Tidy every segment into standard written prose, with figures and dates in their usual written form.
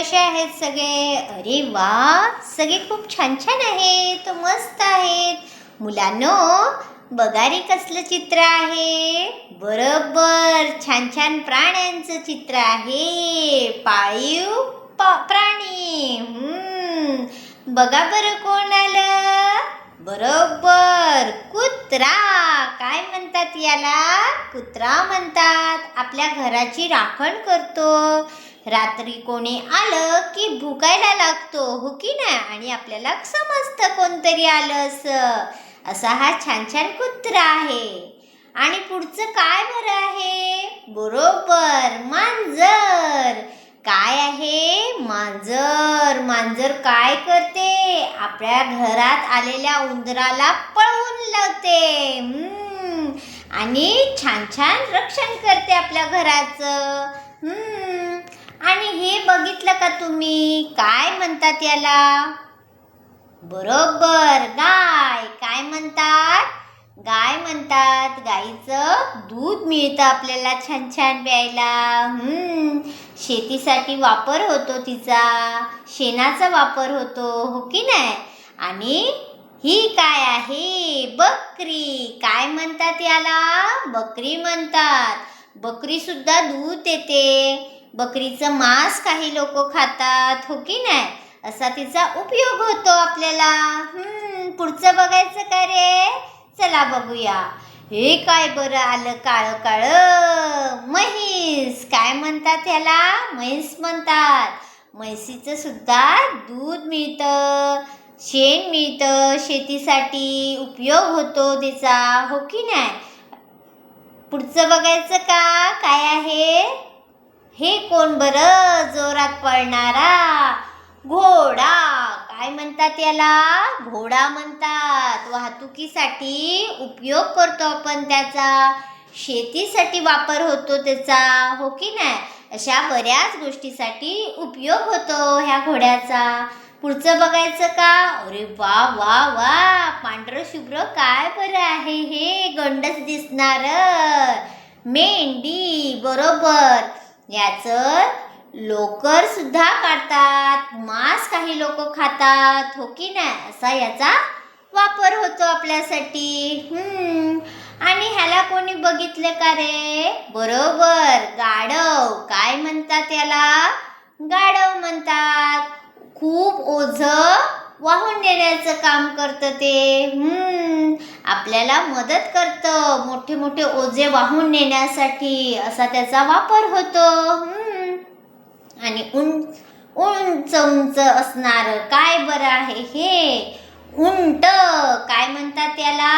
कसे आहेत सगळे? अरे वा, सगळे खूप छान छान आहेत, मस्त आहेत. मुलांनो, बघा रे कसलं चित्र आहे. बरोबर, छान छान प्राण्यांचं चित्र आहे. पाळीव प्राणी. बघा बरं कोण आलं? बरोबर, कुत्रा. काय म्हणतात याला? कुत्रा म्हणतात. आपल्या घराची राखण करतो. रात्री कोणी आलं की भुकायला लागतो, हो की नाही? आणि आपल्याला समजतं कोणतरी आलं असा हा छान छान कुत्रा आहे. आणि पुढचं काय बरं आहे? बरोबर, मांजर. काय आहे? मांजर. मांजर काय करते? आपल्या घरात आलेल्या उंदराला पळवून लावते. आणि छान छान रक्षण करते आपल्या घराचं. आणि हे बघितलं का तुम्ही? काय म्हणतात याला? बरोबर, गाय. काय म्हणतात? गाय म्हणतात. गाईचं दूध मिळतं आपल्याला छान छान प्यायला. शेतीसाठी वापर होतो तिचा, शेणाचा वापर होतो, हो की नाही? आणि ही काय आहे? बकरी. काय म्हणतात याला? बकरी म्हणतात. बकरी सुद्धा दूध देते. बकरीचं मांस काही लोक खातात, हो की नाही? असा तिचा उपयोग होतो आपल्याला. पुढचं बघायचं का रे? चला बघूया. हे काय बरं आलं काळं काळं? म्हैस. काय म्हणतात याला? म्हैस म्हणतात. म्हैसीचं सुद्धा दूध मिळतं, शेण मिळतं, शेतीसाठी उपयोग होतो त्याचा, हो की नाही? पुढचं बघायचं का? काय आहे? हे कोण बरं जोरात पळणारा? घोडा. काय म्हणतात याला? घोडा म्हणतात. वाहतुकीसाठी उपयोग करतो आपण त्याचा, शेतीसाठी वापर होतो त्याचा, हो की नाही? अशा बऱ्याच गोष्टीसाठी उपयोग होतो ह्या घोड्याचा. पुढचं बघायचं का? अरे वा वा वा, पांढरं शुभ्र काय बरं आहे हे? गंडच दिसणार मेंढी. बरोबर, याचं लोकर सुद्धा काढतात, मांस काही लोक खातात, हो की नाही? असा याचा वापर होतो आपल्यासाठी. आणि ह्याला कोणी बघितलं का रे? बरोबर, गाढव. काय म्हणतात याला? गाढव म्हणतात. खूप ओझं वाहून नेण्याचं काम करतं ते. आपल्याला मदत करतं मोठे मोठे ओझे वाहून नेण्यासाठी, असा त्याचा वापर होतो. आणि उंच उंच असणार काय बरं आहे हे? उंट. काय म्हणतात याला?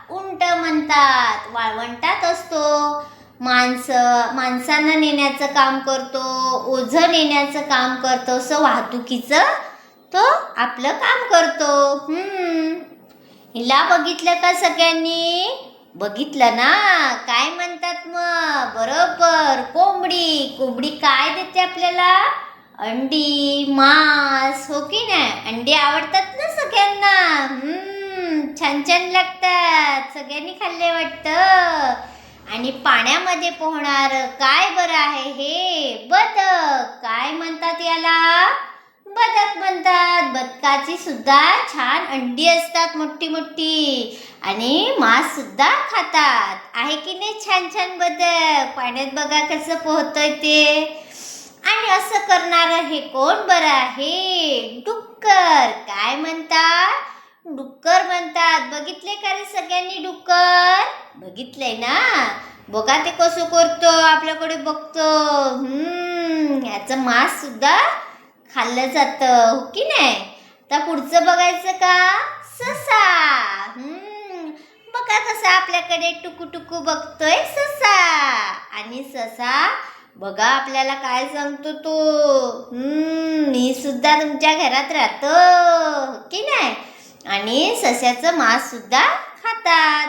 उंट म्हणतात. वाळवंटात असतो. माणसांना नेण्याचं काम करतो, ओझं नेण्याचं काम करतो, असं वाहतुकीचं तो आपलं काम करतो. हिला बघितलं का सगळ्यांनी? बघितलं ना? काय म्हणतात मग? बरोबर, कोंबडी. कोंबडी काय देते आपल्याला? अंडी, मांस, हो की नाही? अंडी आवडतात ना सगळ्यांना? छान छान लागतात, सगळ्यांनी खाल्ले वाटतं. आणि पाण्यामध्ये पोहणार काय बरं आहे हे? बदक. काय म्हणतात याला? बदक म्हणतात. बदकाची सुद्धा छान अंडी असतात, मोठी मोठी, आणि मांस सुद्धा खातात, आहे की नाही? छान छान बदक. पाण्यात बघा कसं पोहतोय ते. आणि असं करणारं हे कोण बरं आहे? डुक्कर. काय म्हणतात? डुक्कर म्हणतात. बघितले का रे सगळ्यांनी डुक्कर? बघितलंय ना? बघा ते कसं करतो, आपल्याकडे बघतो. याचं मांस सुद्धा खाल्लं जातं, हो की नाही? तर पुढचं बघायचं का? ससा. बघा कसं आपल्याकडे टुकू टुकू बघतोय ससा. आणि ससा बघा आपल्याला काय सांगतो तो? मी सुद्धा तुमच्या घरात राहतो, हो की नाही? आणि सस्याचं मांस सुद्धा खातात.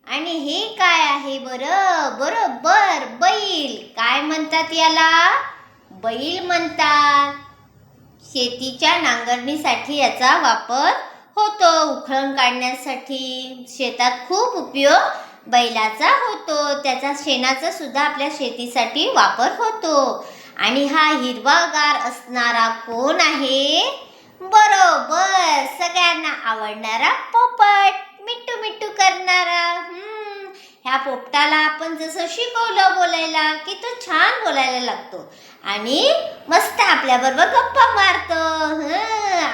आणि हे काय आहे बरं? बरोबर, बैल. काय म्हणतात याला? बैल म्हणतात. शेतीच्या नांगरणीसाठी याचा वापर होतो, उखळण काढण्यासाठी शेतात खूप उपयोग बैलाचा होतो. त्याचा शेणाचा सुद्धा आपल्या शेतीसाठी वापर होतो. आणि हा हिरवागार असणारा कोण आहे? बरोबर, सगळ्यांना आवडणारा पोपट, मिट्टू मिट्टू करणारा. ह्या पोपटाला आपण जसं शिकवलं बोलायला की तो छान बोलायला लागतो आणि मस्त आपल्याबरोबर गप्पा मारतो.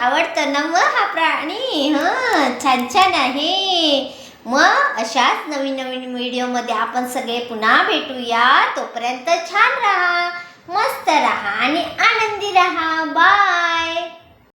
आवडतं ना मग हा प्राणी? छान छान आहे. मग अशाच नवीन नवीन व्हिडिओमध्ये आपण सगळे पुन्हा भेटूया. तोपर्यंत छान राहा, मस्त राहा आणि आनंदी राहा. बाय.